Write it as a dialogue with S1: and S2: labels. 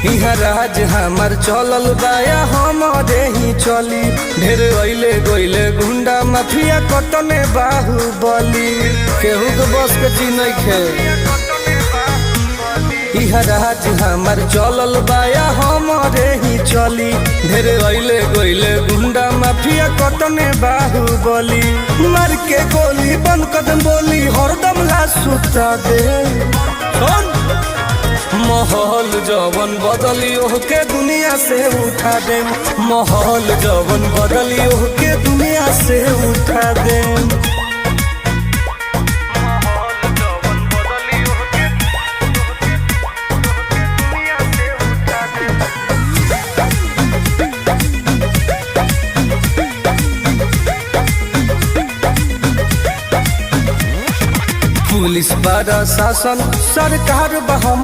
S1: इहा राज हमार चलल बाया हमारे ही चली। ढेर अइले गइले गुंडा माफिया कटने बाहुबली, केहू के बस के चीज नइखे। इहा राज हमार चलल बाया हमारे ही चली। ढेर अइले गइले गुंडा माफिया कटने बाहुबली, मार के गोली बंद कदम बोली हरदम ला सुता दे। माहौल जवन बदली ओहके दुनिया से उठा दे। माहौल जवन बदली ओहके दुनिया से उठा दे। पुलिस प्रशासन सरकार बहम